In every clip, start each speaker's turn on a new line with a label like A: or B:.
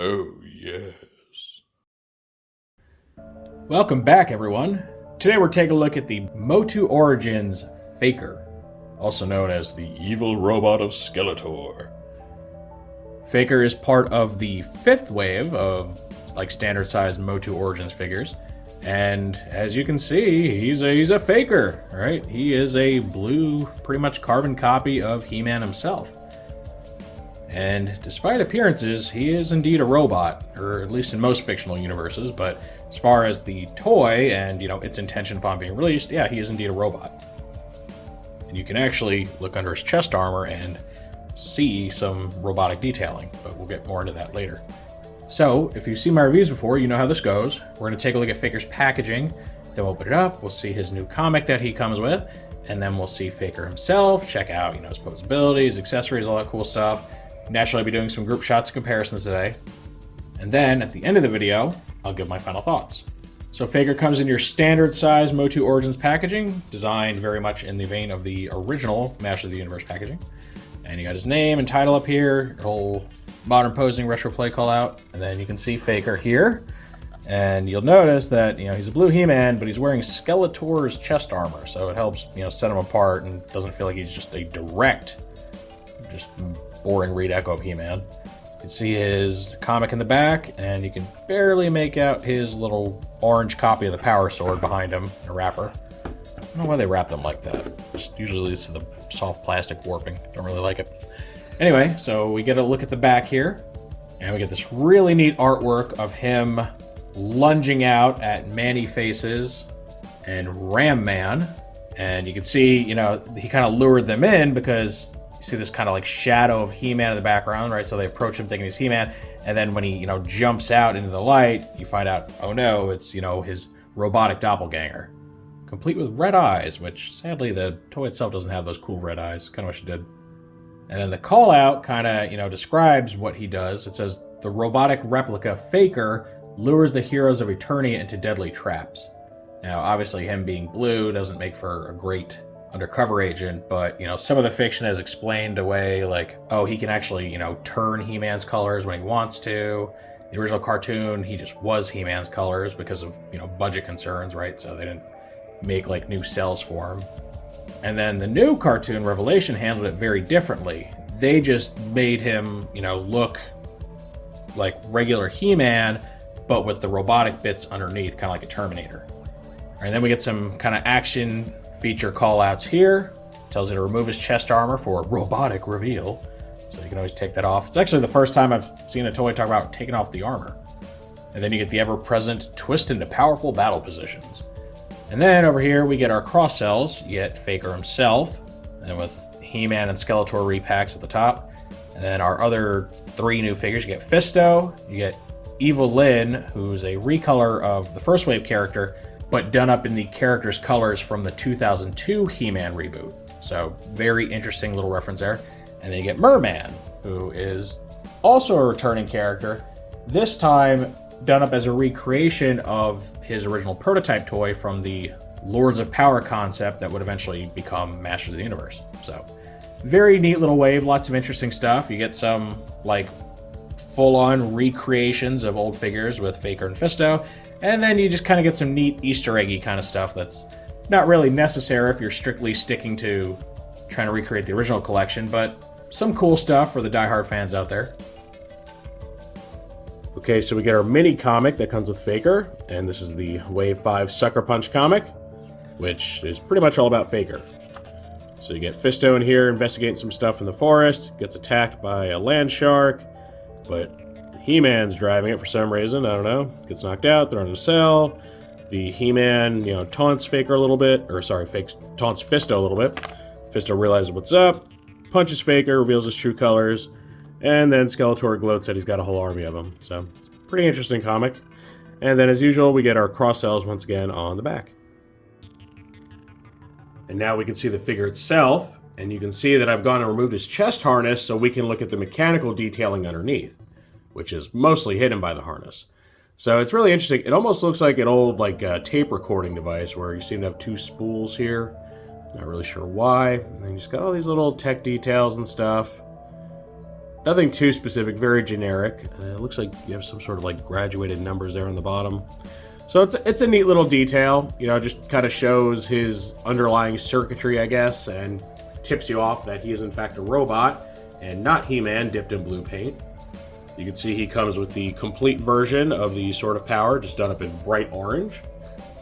A: Oh, yes.
B: Welcome back, everyone. Today we're taking a look at the MOTU Origins Faker, also known as the evil robot of Skeletor. Faker is part of the fifth wave of standard-sized MOTU Origins figures, and as you can see, he's a faker, right? He is a blue, pretty much carbon copy of He-Man himself. And despite appearances, he is indeed a robot, or at least in most fictional universes, but as far as the toy and, its intention upon being released, yeah, he is indeed a robot. And you can actually look under his chest armor and see some robotic detailing, but we'll get more into that later. So, if you've seen my reviews before, you know how this goes. We're going to take a look at Faker's packaging, then we'll open it up, we'll see his new comic that he comes with, and then we'll see Faker himself, check out, his posabilities, accessories, all that cool stuff. Naturally, I'll be doing some group shots and comparisons today. And then, at the end of the video, I'll give my final thoughts. So Faker comes in your standard size MOTU Origins packaging, designed very much in the vein of the original Master of the Universe packaging. And you got his name and title up here, whole modern posing retro play call out. And then you can see Faker here. And you'll notice that, he's a blue He-Man, but he's wearing Skeletor's chest armor. So it helps, set him apart and doesn't feel like he's just a direct, boring read echo of He-Man. You can see his comic in the back, and you can barely make out his little orange copy of the Power Sword behind him, a wrapper. I don't know why they wrap them like that. Just usually leads to the soft plastic warping. Don't really like it. Anyway, so we get a look at the back here, and we get this really neat artwork of him lunging out at Man-E-Faces and Ram Man. And you can see, he kind of lured them in because you see this kind of shadow of He-Man in the background, right? So they approach him thinking he's He-Man, and then when he, jumps out into the light, you find out, oh no, it's, his robotic doppelganger, complete with red eyes, which sadly the toy itself doesn't have those cool red eyes. Kind of wish it did. And then the call out kind of, describes what he does. It says, the robotic replica Faker lures the heroes of Eternia into deadly traps. Now, obviously him being blue doesn't make for a great undercover agent, but some of the fiction has explained away he can actually turn He-Man's colors when he wants to. The original cartoon, he just was He-Man's colors because of budget concerns, right? So they didn't make new cells for him. And then the new cartoon Revelation handled it very differently. They just made him look like regular He-Man, but with the robotic bits underneath, kind of like a Terminator. And then we get some kind of action feature callouts here. Tells you to remove his chest armor for robotic reveal. So you can always take that off. It's actually the first time I've seen a toy talk about taking off the armor. And then you get the ever-present twist into powerful battle positions. And then over here we get our cross cells. You get Faker himself, and with He-Man and Skeletor repacks at the top. And then our other three new figures. You get Fisto, you get Evil Lyn, who's a recolor of the first wave character, but done up in the character's colors from the 2002 He-Man reboot. So very interesting little reference there. And then you get Merman, who is also a returning character, this time done up as a recreation of his original prototype toy from the Lords of Power concept that would eventually become Masters of the Universe. So very neat little wave, lots of interesting stuff. You get some full-on recreations of old figures with Faker and Fisto. And then you just kind of get some neat Easter eggy kind of stuff that's not really necessary if you're strictly sticking to trying to recreate the original collection, but some cool stuff for the diehard fans out there. Okay, so we get our mini comic that comes with Faker, and this is the Wave 5 Sucker Punch comic, which is pretty much all about Faker. So you get Fisto in here investigating some stuff in the forest, gets attacked by a land shark, but He-Man's driving it for some reason, I don't know. Gets knocked out, thrown in a cell. The He-Man, taunts Faker a little bit, taunts Fisto a little bit. Fisto realizes what's up, punches Faker, reveals his true colors, and then Skeletor gloats that he's got a whole army of them. So, pretty interesting comic. And then, as usual, we get our cross cells once again on the back. And now we can see the figure itself, and you can see that I've gone and removed his chest harness so we can look at the mechanical detailing underneath, which is mostly hidden by the harness. So it's really interesting. It almost looks like an old tape recording device where you seem to have two spools here. Not really sure why. And then you just got all these little tech details and stuff. Nothing too specific, very generic. It looks like you have some sort of like graduated numbers there on the bottom. So it's a neat little detail, you know, just kind of shows his underlying circuitry, I guess, and tips you off that he is in fact a robot and not He-Man dipped in blue paint. You can see he comes with the complete version of the Sword of Power, just done up in bright orange.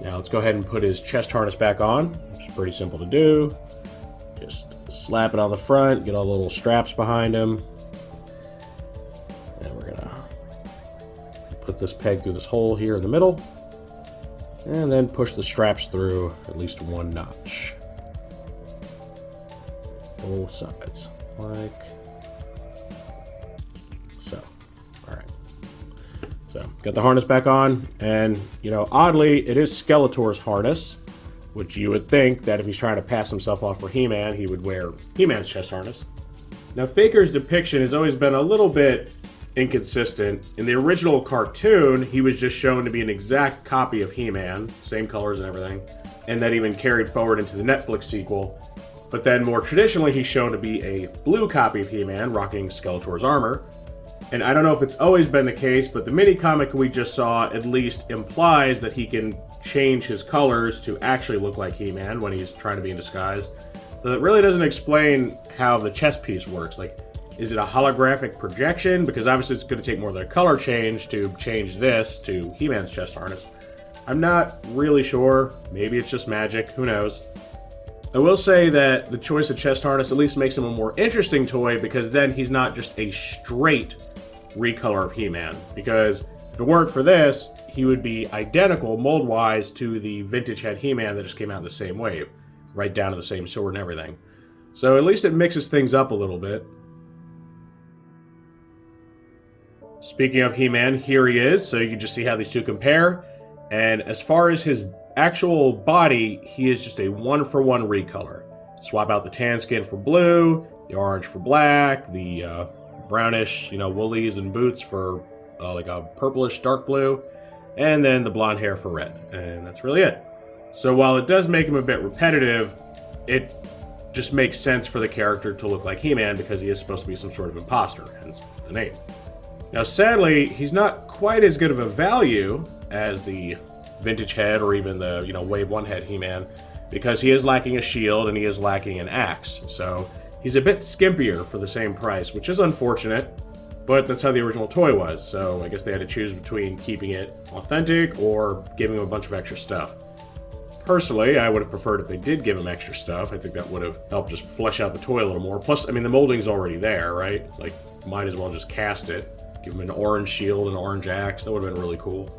B: Now let's go ahead and put his chest harness back on, which is pretty simple to do. Just slap it on the front, get all the little straps behind him. And we're gonna put this peg through this hole here in the middle. And then push the straps through at least one notch. Both sides, like so. Alright. So, got the harness back on, and, you know, oddly, it is Skeletor's harness, which you would think that if he's trying to pass himself off for He-Man, he would wear He-Man's chest harness. Now, Faker's depiction has always been a little bit inconsistent. In the original cartoon, he was just shown to be an exact copy of He-Man, same colors and everything, and that even carried forward into the Netflix sequel. But then more traditionally, he's shown to be a blue copy of He-Man, rocking Skeletor's armor. And I don't know if it's always been the case, but the mini-comic we just saw at least implies that he can change his colors to actually look like He-Man when he's trying to be in disguise. So it really doesn't explain how the chest piece works. Like, is it a holographic projection? Because obviously it's going to take more than a color change to change this to He-Man's chest harness. I'm not really sure. Maybe it's just magic. Who knows? I will say that the choice of chest harness at least makes him a more interesting toy, because then he's not just a straight recolor of He-Man. Because if it weren't for this, he would be identical mold-wise to the vintage head He-Man that just came out in the same wave. Right down to the same sword and everything. So at least it mixes things up a little bit. Speaking of He-Man, here he is, so you can just see how these two compare. And as far as his actual body, he is just a one-for-one recolor. Swap out the tan skin for blue, the orange for black, the brownish, woolies and boots for like a purplish dark blue, and then the blonde hair for red. And that's really it. So while it does make him a bit repetitive, it just makes sense for the character to look like He-Man because he is supposed to be some sort of imposter, hence the name. Now, sadly, he's not quite as good of a value as the vintage head or even the, Wave 1 head He-Man, because he is lacking a shield and he is lacking an axe. So he's a bit skimpier for the same price, which is unfortunate, but that's how the original toy was. So I guess they had to choose between keeping it authentic or giving him a bunch of extra stuff. Personally, I would have preferred if they did give him extra stuff. I think that would have helped just flesh out the toy a little more. Plus, the molding's already there, right? Like, might as well just cast it. Give him an orange shield and an orange axe. That would have been really cool.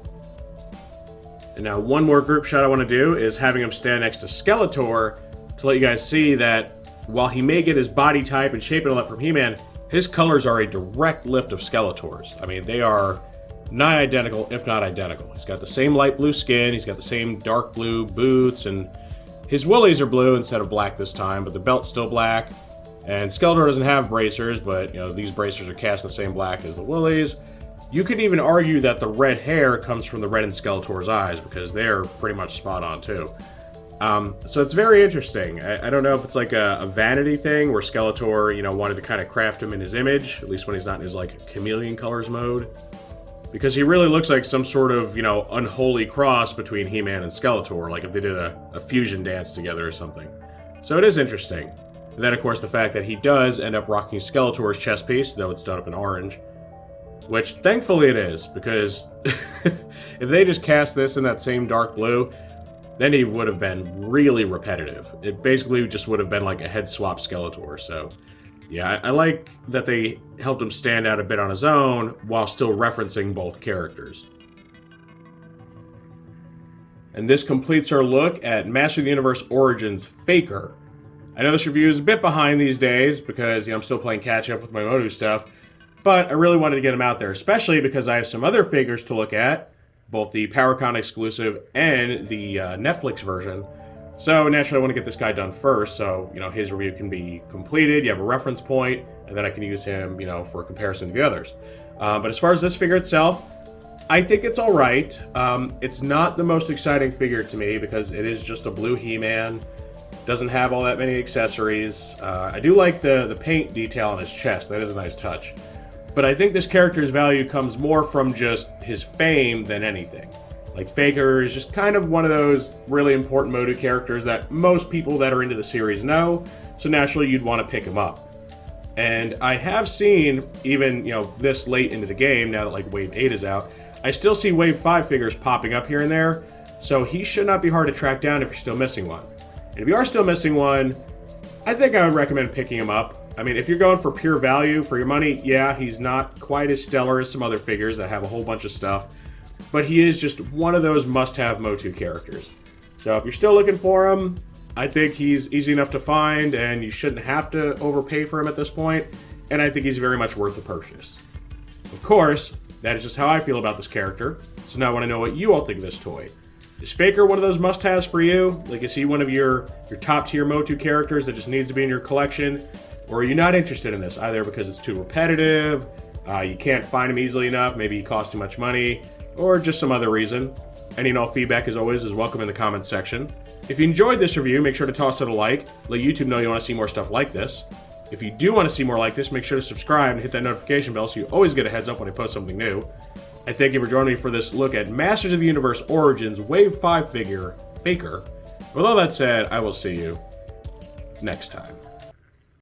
B: And now one more group shot I want to do is having him stand next to Skeletor to let you guys see that while he may get his body type and shape and all that from He-Man, his colors are a direct lift of Skeletor's. They are nigh identical, if not identical. He's got the same light blue skin, he's got the same dark blue boots, and his willies are blue instead of black this time, but the belt's still black. And Skeletor doesn't have bracers, but these bracers are cast the same black as the willies. You could even argue that the red hair comes from the red in Skeletor's eyes, because they're pretty much spot on too. So it's very interesting. I don't know if it's like a vanity thing where Skeletor, wanted to kind of craft him in his image, at least when he's not in his like chameleon colors mode. Because he really looks like some sort of, unholy cross between He-Man and Skeletor, like if they did a fusion dance together or something. So it is interesting. And then, of course, the fact that he does end up rocking Skeletor's chest piece, though it's done up in orange. Which, thankfully it is, because if they just cast this in that same dark blue, then he would have been really repetitive. It basically just would have been like a head swap Skeletor, so... Yeah, I like that they helped him stand out a bit on his own while still referencing both characters. And this completes our look at Master of the Universe Origins Faker. I know this review is a bit behind these days because I'm still playing catch up with my MOTU stuff, but I really wanted to get them out there, especially because I have some other figures to look at, both the PowerCon exclusive and the Netflix version. So naturally I want to get this guy done first, so his review can be completed, you have a reference point, and then I can use him, for a comparison to the others. But as far as this figure itself, I think it's alright. It's not the most exciting figure to me because it is just a blue He-Man. Doesn't have all that many accessories. I do like the paint detail on his chest. That is a nice touch. But I think this character's value comes more from just his fame than anything. Like, Faker is just kind of one of those really important MOTU characters that most people that are into the series know, so naturally you'd want to pick him up. And I have seen, even, this late into the game, now that, like, Wave 8 is out, I still see Wave 5 figures popping up here and there, so he should not be hard to track down if you're still missing one. And if you are still missing one, I think I would recommend picking him up. I mean, if you're going for pure value for your money, yeah, he's not quite as stellar as some other figures that have a whole bunch of stuff, but he is just one of those must-have MOTU characters. So if you're still looking for him, I think he's easy enough to find, and you shouldn't have to overpay for him at this point, and I think he's very much worth the purchase. Of course, that is just how I feel about this character, so now I want to know what you all think of this toy. Is Faker one of those must-haves for you? Like, is he one of your top-tier MOTU characters that just needs to be in your collection? Or are you not interested in this, either because it's too repetitive, you can't find him easily enough, maybe he costs too much money, or just some other reason? Any and all feedback, as always, is welcome in the comments section. If you enjoyed this review, make sure to toss it a like. Let YouTube know you want to see more stuff like this. If you do want to see more like this, make sure to subscribe and hit that notification bell so you always get a heads up when I post something new. I thank you for joining me for this look at Masters of the Universe Origins Wave 5 figure, Faker. With all that said, I will see you next time.